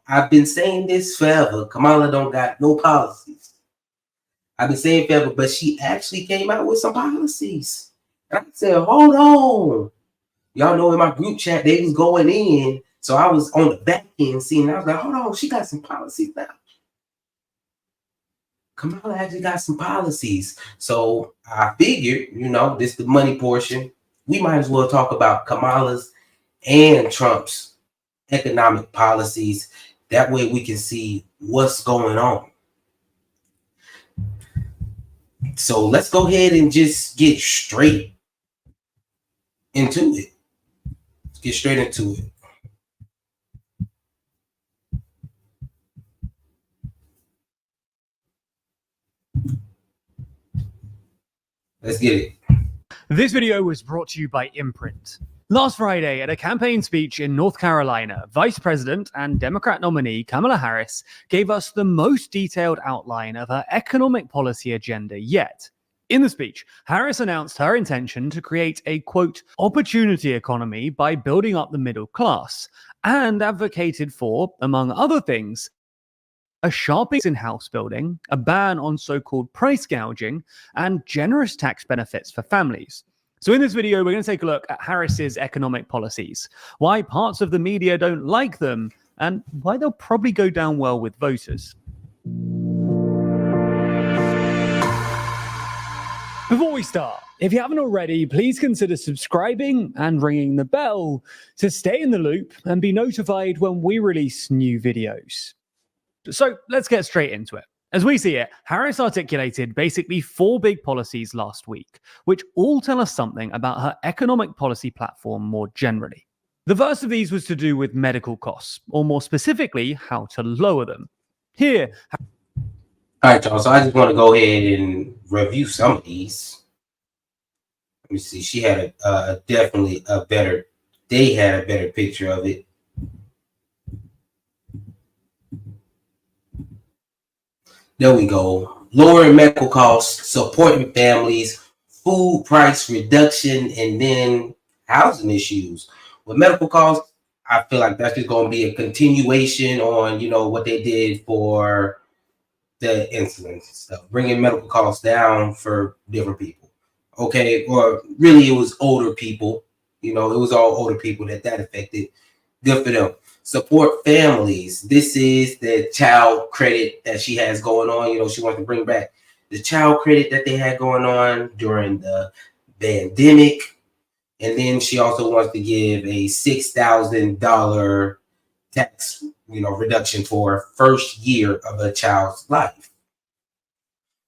I've been saying this forever. Kamala don't got no policies. I've been saying forever, but she actually came out with some policies. And I said, hold on. Y'all know in my group chat, they was going in. So I was on the back end seeing, I was like, hold on, she got some policies now. Kamala actually got some policies. So I figured, this is the money portion. We might as well talk about Kamala's and Trump's economic policies. That way we can see what's going on. So let's go ahead and just get straight into it. Let's get straight into it. Let's get it. This video was brought to you by Imprint. Last Friday, at a campaign speech in North Carolina, Vice President and Democrat nominee Kamala Harris gave us the most detailed outline of her economic policy agenda yet. In the speech, Harris announced her intention to create a, quote, opportunity economy by building up the middle class, and advocated for, among other things, a sharp increase in house building, a ban on so-called price gouging, and generous tax benefits for families. So in this video, we're going to take a look at Harris's economic policies, why parts of the media don't like them, and why they'll probably go down well with voters. Before we start, if you haven't already, please consider subscribing and ringing the bell to stay in the loop and be notified when we release new videos. So let's get straight into it. As we see it, Harris articulated basically 4 big policies last week, which all tell us something about her economic policy platform more generally. The first of these was to do with medical costs, or more specifically, how to lower them. Here... All right, y'all. So I just want to go ahead and review some of these. Let me see. She had definitely a better, they had a better picture of it. There we go. Lowering medical costs, supporting families, food price reduction, and then housing issues. With medical costs, I feel like that's just going to be a continuation on, what they did for the insulin stuff, bringing medical costs down for different people. Okay. Or really it was older people, it was all older people that affected. Good for them. Support families. This is the child credit that she has going on. She wants to bring back the child credit that they had going on during the pandemic. And then she also wants to give a $6,000 tax, reduction for first year of a child's life.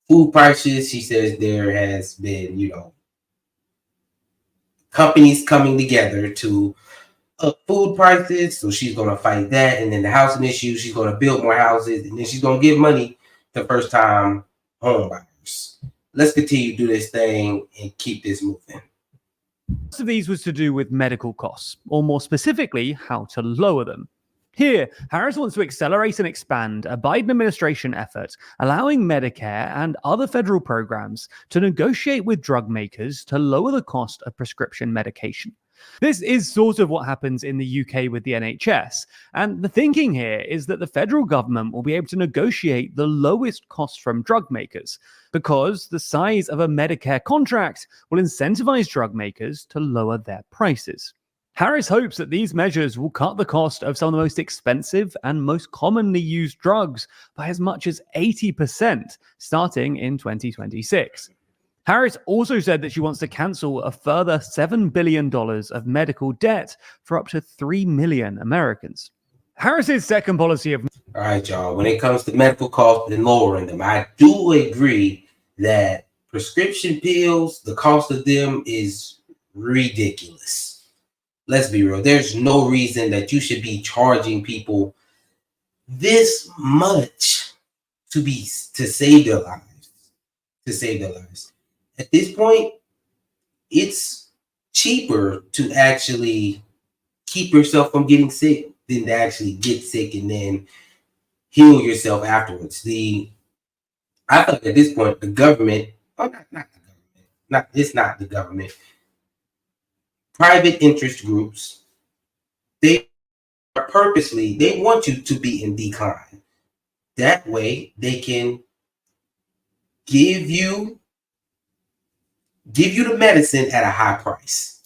Food prices, she says there has been, companies coming together to up food prices, so she's going to fight that. And then the housing issue, she's going to build more houses, and then she's going to give money to first-time home buyers. Let's continue to do this thing and keep this moving. Most of these was to do with medical costs, or more specifically, how to lower them. Here, Harris wants to accelerate and expand a Biden administration effort allowing Medicare and other federal programs to negotiate with drug makers to lower the cost of prescription medication. This is sort of what happens in the UK with the NHS, and the thinking here is that the federal government will be able to negotiate the lowest cost from drug makers, because the size of a Medicare contract will incentivize drug makers to lower their prices. Harris hopes that these measures will cut the cost of some of the most expensive and most commonly used drugs by as much as 80% starting in 2026. Harris also said that she wants to cancel a further $7 billion of medical debt for up to 3 million Americans. Harris's second policy of... All right, y'all. When it comes to medical costs and lowering them, I do agree that prescription pills, the cost of them is ridiculous. Let's be real. There's no reason that you should be charging people this much to save their lives. At this point, it's cheaper to actually keep yourself from getting sick than to actually get sick and then heal yourself afterwards. I thought at this point, the government, it's not the government, private interest groups, they purposely, they want you to be in decline. That way they can give you the medicine at a high price.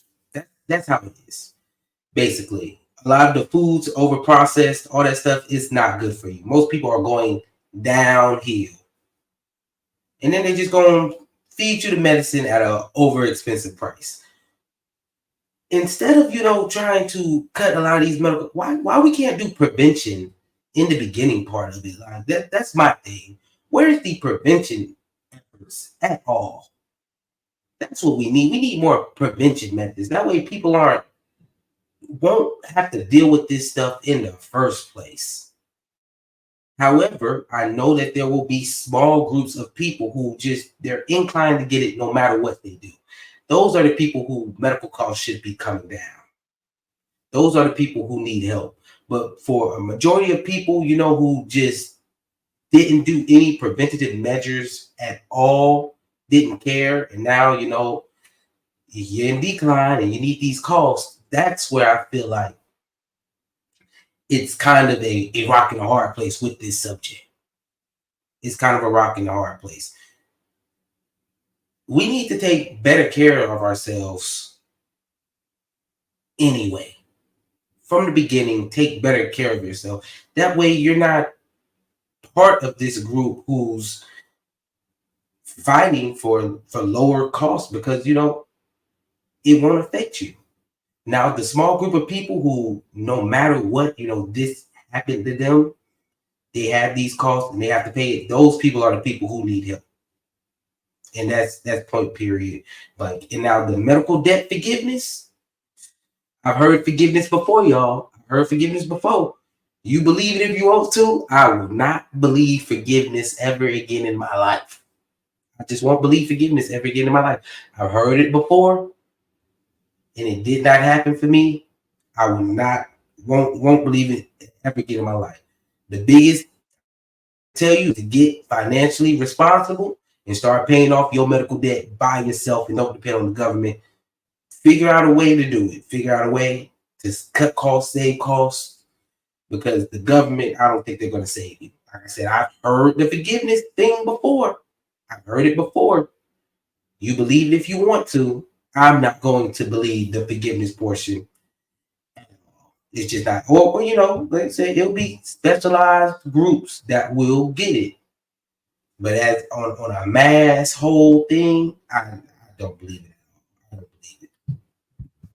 That's how it is. Basically, a lot of the foods over processed, all that stuff is not good for you. Most people are going downhill, and then they just going to feed you the medicine at a over expensive price. Instead of trying to cut a lot of these medical, why we can't do prevention in the beginning part of it? Like that's my thing. Where is the prevention efforts at all? That's what we need. We need more prevention methods. That way people won't have to deal with this stuff in the first place. However, I know that there will be small groups of people who they're inclined to get it no matter what they do. Those are the people who medical costs should be coming down. Those are the people who need help. But for a majority of people, who just didn't do any preventative measures at all, didn't care, and now, you're in decline and you need these costs, that's where I feel like it's kind of a rock and a hard place with this subject. It's kind of a rock and a hard place. We need to take better care of ourselves anyway. From the beginning, take better care of yourself. That way you're not part of this group who's fighting for lower costs, because it won't affect you. Now, the small group of people who, no matter what, this happened to them, they have these costs and they have to pay it. Those people are the people who need help. And that's point period. And now the medical debt forgiveness, I've heard forgiveness before, y'all. I've heard forgiveness before. You believe it if you want to. I will not believe forgiveness ever again in my life. I just won't believe forgiveness ever again in my life. I've heard it before, and it did not happen for me. I won't believe it ever again in my life. The biggest tell you to get financially responsible and start paying off your medical debt by yourself and don't depend on the government. Figure out a way to do it. Figure out a way to cut costs, save costs, because the government, I don't think they're going to save you. Like I said, I've heard the forgiveness thing before. I've heard it before. You believe it if you want to. I'm not going to believe the forgiveness portion. It's just not, or let's say it'll be specialized groups that will get it. But as on a mass whole thing, I don't believe it. I don't believe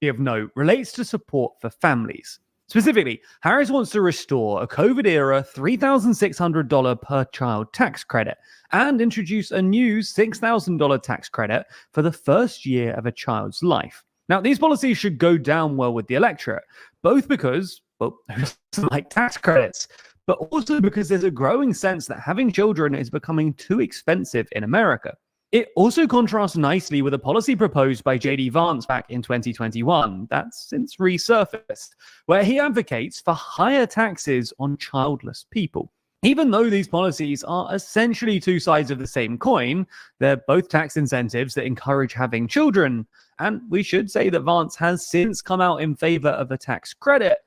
it. Of note relates to support for families. Specifically, Harris wants to restore a COVID-era $3,600 per child tax credit and introduce a new $6,000 tax credit for the first year of a child's life. Now, these policies should go down well with the electorate, both because, well, who doesn't like tax credits, but also because there's a growing sense that having children is becoming too expensive in America. It also contrasts nicely with a policy proposed by J.D. Vance back in 2021 that's since resurfaced, where he advocates for higher taxes on childless people. Even though these policies are essentially two sides of the same coin, they're both tax incentives that encourage having children, and we should say that Vance has since come out in favor of a tax credit.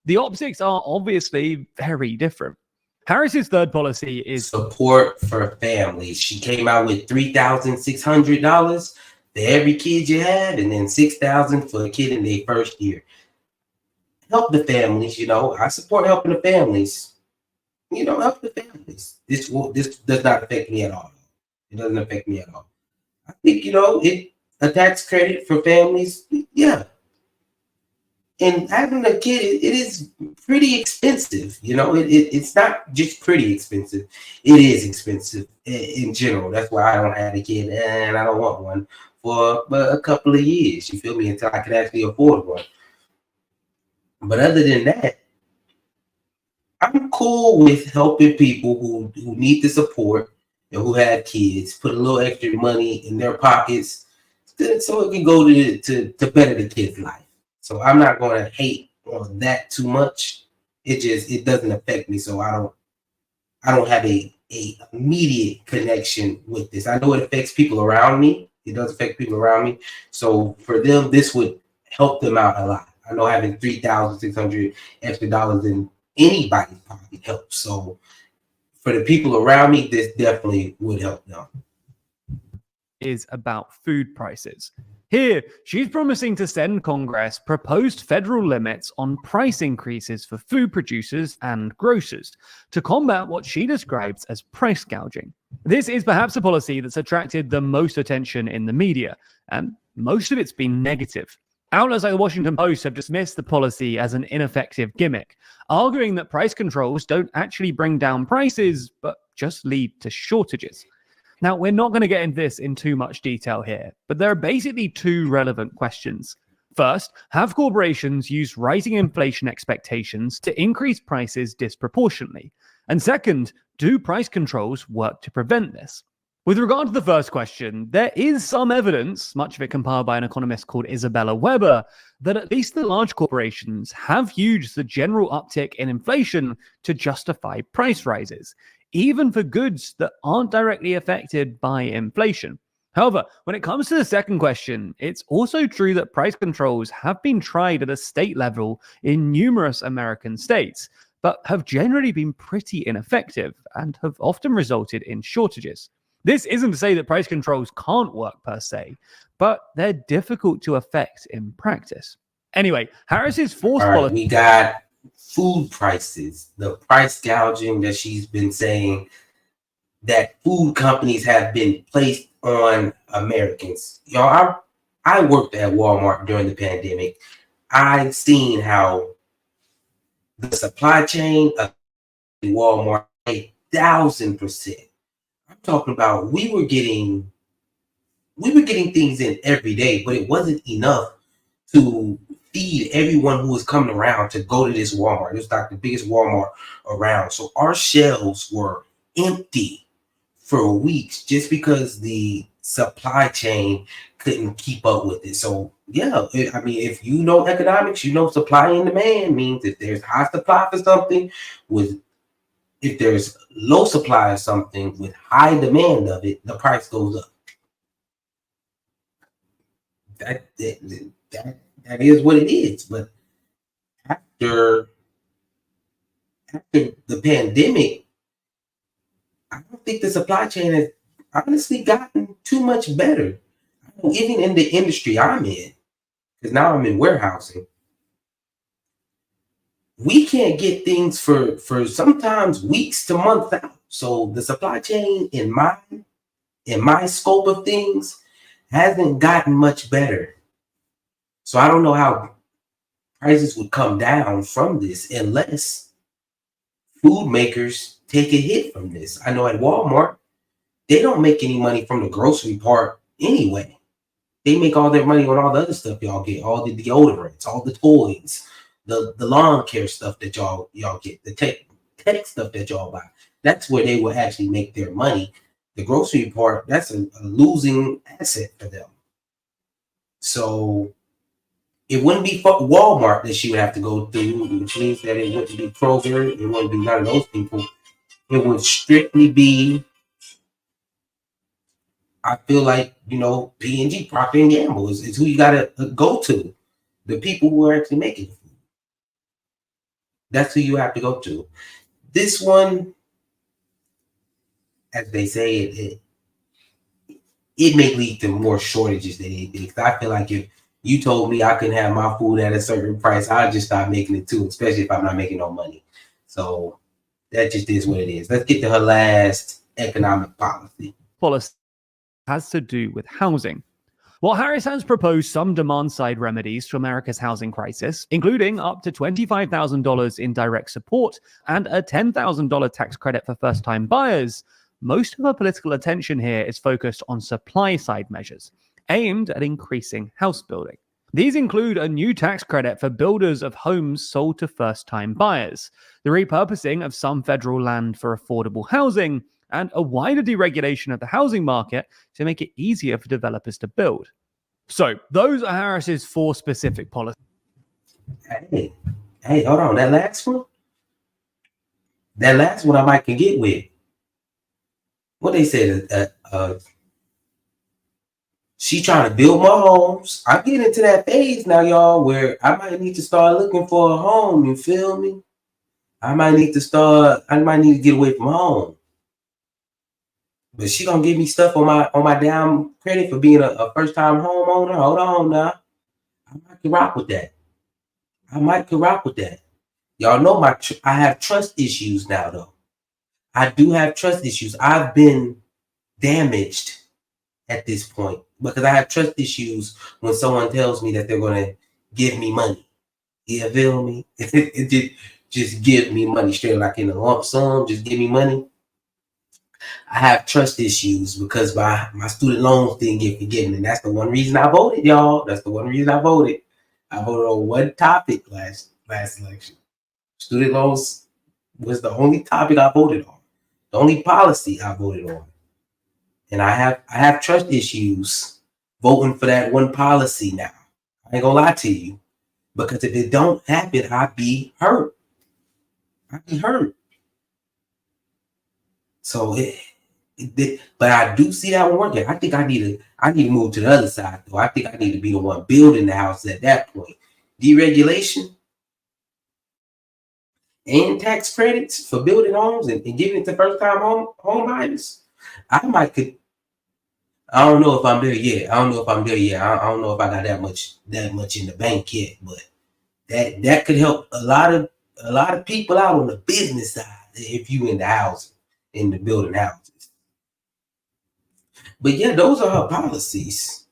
The optics are obviously very different. Harris's third policy is support for families. She came out with $3,600 for every kid you have, and then $6,000 for a kid in their first year. Help the families. I support helping the families. Help the families. This does not affect me at all. It doesn't affect me at all. I think a tax credit for families. Yeah. And having a kid, it is pretty expensive. It's not just pretty expensive. It is expensive in general. That's why I don't have a kid, and I don't want one for a couple of years. You feel me? Until I can actually afford one. But other than that, I'm cool with helping people who need the support and who have kids, put a little extra money in their pockets so it can go to better the kid's life. So I'm not going to hate on that too much. It doesn't affect me. So I don't have a immediate connection with this. I know it affects people around me. It does affect people around me. So for them, this would help them out a lot. I know having 3,600 extra dollars in anybody's pocket helps. So for the people around me, this definitely would help them. Is about food prices. Here, she's promising to send Congress proposed federal limits on price increases for food producers and grocers to combat what she describes as price gouging. This is perhaps a policy that's attracted the most attention in the media, and most of it's been negative. Outlets like the Washington Post have dismissed the policy as an ineffective gimmick, arguing that price controls don't actually bring down prices, but just lead to shortages. Now, we're not going to get into this in too much detail here, but there are basically two relevant questions. First, have corporations used rising inflation expectations to increase prices disproportionately? And second, do price controls work to prevent this? With regard to the first question, there is some evidence, much of it compiled by an economist called Isabella Weber, that at least the large corporations have used the general uptick in inflation to justify price rises, even for goods that aren't directly affected by inflation. However, when it comes to the second question, it's also true that price controls have been tried at a state level in numerous American states, but have generally been pretty ineffective and have often resulted in shortages. This isn't to say that price controls can't work per se, but they're difficult to affect in practice. Anyway, Harris's forced policy. We got food prices, the price gouging that she's been saying that food companies have been placed on Americans. Y'all, I worked at Walmart during the pandemic. I've seen how the supply chain of Walmart 1,000%. I'm talking about we were getting things in every day, but it wasn't enough to feed everyone who was coming around to go to this Walmart. It was like the biggest Walmart around. So our shelves were empty for weeks just because the supply chain couldn't keep up with it. So yeah, I mean, if you know economics, you know supply and demand means if there's high supply for something if there's low supply of something with high demand of it, the price goes up. That is what it is. But after the pandemic, I don't think the supply chain has honestly gotten too much better. Even in the industry I'm in, because now I'm in warehousing, we can't get things for sometimes weeks to months out. So the supply chain in my scope of things hasn't gotten much better. So I don't know how prices would come down from this unless food makers take a hit from this. I know at Walmart, they don't make any money from the grocery part anyway. They make all their money on all the other stuff y'all get, all the deodorants, all the toys, the lawn care stuff that y'all get, the tech stuff that y'all buy. That's where they will actually make their money. The grocery part, that's a losing asset for them. So it wouldn't be Walmart that she would have to go through, which means that it wouldn't be Kroger, it wouldn't be none of those people. It would strictly be, I feel like, P&G, Procter & Gamble is who you got to go to. The people who are actually making food. That's who you have to go to. This one, as they say, it may lead to more shortages than anything. Because I feel like if you told me I couldn't have my food at a certain price, I'd just stop making it too, especially if I'm not making no money. So that just is what it is. Let's get to her last economic policy. Policy has to do with housing. While Harris has proposed some demand-side remedies to America's housing crisis, including up to $25,000 in direct support and a $10,000 tax credit for first-time buyers, most of her political attention here is focused on supply-side measures aimed at increasing house building. These include a new tax credit for builders of homes sold to first-time buyers, the repurposing of some federal land for affordable housing, and a wider deregulation of the housing market to make it easier for developers to build. So, those are Harris's 4 specific policies. Hey, hold on. That last one I might can get with. What they said, She trying to build more homes. I get into that phase now, y'all, where I might need to start looking for a home. You feel me? I might need to get away from home. But she gonna give me stuff on my down credit for being a first time homeowner. Hold on now. I might can rock with that. Y'all know I have trust issues now though. I do have trust issues. I've been damaged at this point because I have trust issues when someone tells me that they're gonna give me money. You feel me? just give me money straight like in a lump sum. Just give me money. I have trust issues because my student loans didn't get forgiven, and that's the one reason I voted, y'all. That's the one reason I voted. I voted on one topic last election. Student loans was the only topic I voted on, the only policy I voted on, and I have trust issues voting for that one policy now. I ain't gonna lie to you, because if it don't happen, I'd be hurt. So but I do see that one working. I think I need to move to the other side though. I think I need to be the one building the house at that point. Deregulation and tax credits for building homes and giving it to first time home buyers. I don't know if I'm there yet. I don't know if I got that much in the bank yet, but that could help a lot of people out on the business side if you in the housing, in the building houses. But yeah, those are her policies.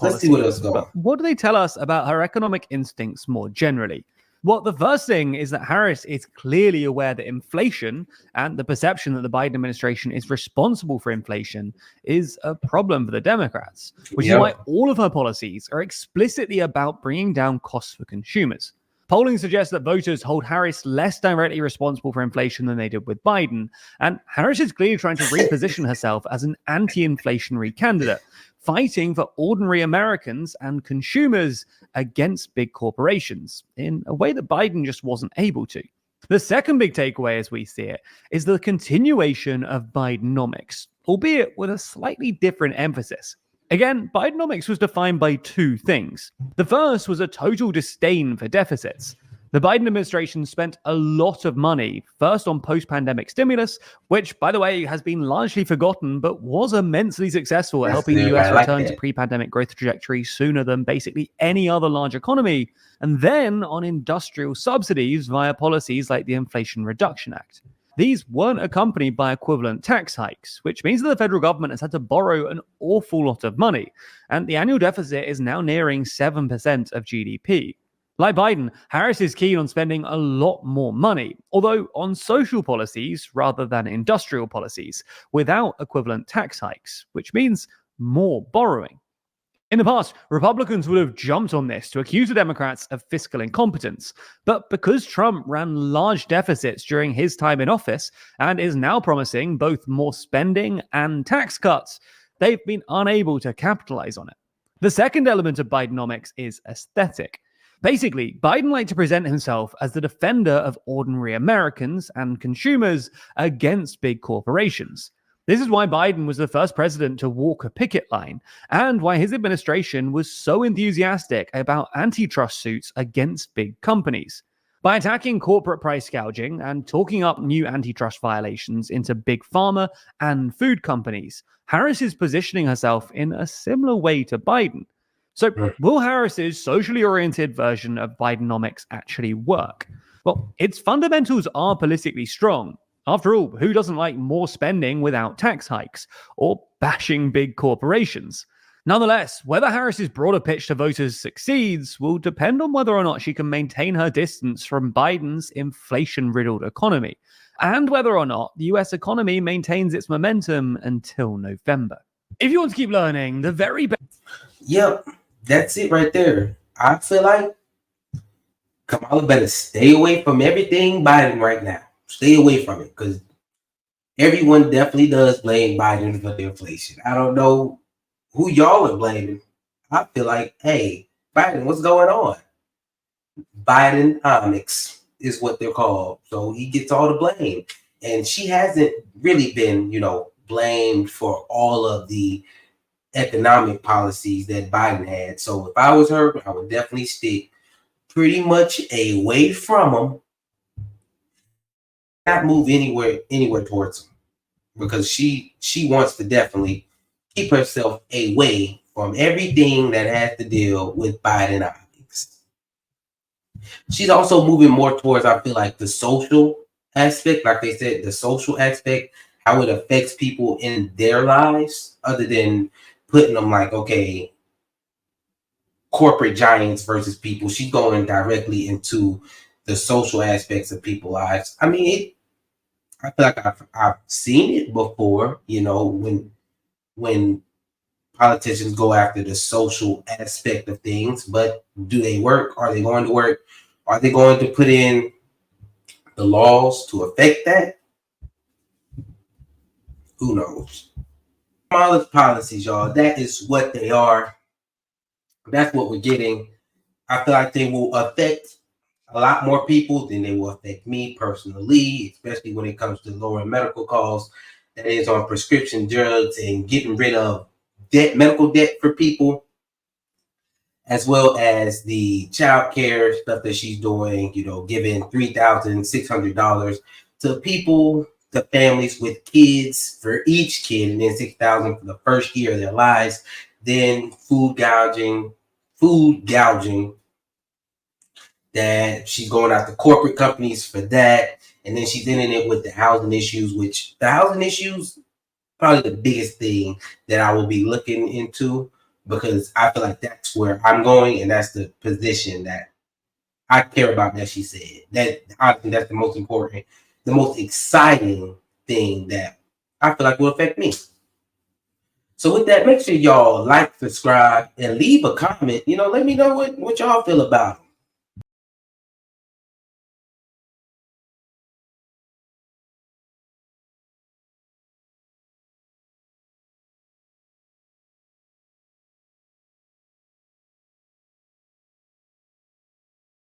Let's see what else goes on. But what do they tell us about her economic instincts more generally? Well, the first thing is that Harris is clearly aware that inflation and the perception that the Biden administration is responsible for inflation is a problem for the Democrats, which is why all of her policies are explicitly about bringing down costs for consumers. Polling suggests that voters hold Harris less directly responsible for inflation than they did with Biden, and Harris is clearly trying to reposition herself as an anti-inflationary candidate, fighting for ordinary Americans and consumers against big corporations in a way that Biden just wasn't able to. The second big takeaway, as we see it, is the continuation of Bidenomics, albeit with a slightly different emphasis. Again, Bidenomics was defined by two things. The first was a total disdain for deficits. The Biden administration spent a lot of money, first on post-pandemic stimulus, which, by the way, has been largely forgotten, but was immensely successful at helping the US return to pre-pandemic growth trajectory sooner than basically any other large economy, and then on industrial subsidies via policies like the Inflation Reduction Act. These weren't accompanied by equivalent tax hikes, which means that the federal government has had to borrow an awful lot of money, and the annual deficit is now nearing 7% of GDP. Like Biden, Harris is keen on spending a lot more money, although on social policies rather than industrial policies, without equivalent tax hikes, which means more borrowing. In the past, Republicans would have jumped on this to accuse the Democrats of fiscal incompetence. But because Trump ran large deficits during his time in office and is now promising both more spending and tax cuts, they've been unable to capitalize on it. The second element of Bidenomics is aesthetic. Basically, Biden liked to present himself as the defender of ordinary Americans and consumers against big corporations. This is why Biden was the first president to walk a picket line, and why his administration was so enthusiastic about antitrust suits against big companies. By attacking corporate price gouging and talking up new antitrust violations into big pharma and food companies, Harris is positioning herself in a similar way to Biden. So, will Harris's socially oriented version of Bidenomics actually work? Well, its fundamentals are politically strong. After all, who doesn't like more spending without tax hikes or bashing big corporations? Nonetheless, whether Harris's broader pitch to voters succeeds will depend on whether or not she can maintain her distance from Biden's inflation-riddled economy, and whether or not the US economy maintains its momentum until November. If you want to keep learning, the very best... Yep, that's it right there. I feel like Kamala better stay away from everything Biden right now. Stay away from it, because everyone definitely does blame Biden for the inflation. I don't know who y'all are blaming. I feel like, hey, Biden, what's going on? Bidenomics is what they're called. So he gets all the blame. And she hasn't really been, blamed for all of the economic policies that Biden had. So if I was her, I would definitely stick pretty much away from them, not move anywhere towards them, because she wants to definitely keep herself away from everything that has to deal with Bidenomics. She's also moving more towards, I feel like, the social aspect, like they said, the social aspect, how it affects people in their lives, other than putting them like, okay, corporate giants versus people. She's going directly into the social aspects of people's lives. I mean, I feel like I've seen it before, when politicians go after the social aspect of things, but do they work? Are they going to work? Are they going to put in the laws to affect that? Who knows? Kamala's policies, y'all, that is what they are. That's what we're getting. I feel like they will affect a lot more people than they will affect me personally, especially when it comes to lowering medical costs, that is on prescription drugs and getting rid of medical debt for people, as well as the child care stuff that she's doing, giving $3,600 to people, to families with kids for each kid, and then $6,000 for the first year of their lives. Then food gouging, that she's going after corporate companies for that. And then she's in it with the housing issues, which the housing issues, probably the biggest thing that I will be looking into, because I feel like that's where I'm going, and that's the position that I care about, that she said. That I think that's the most important, the most exciting thing that I feel like will affect me. So with that, make sure y'all like, subscribe, and leave a comment. Let me know what y'all feel about it.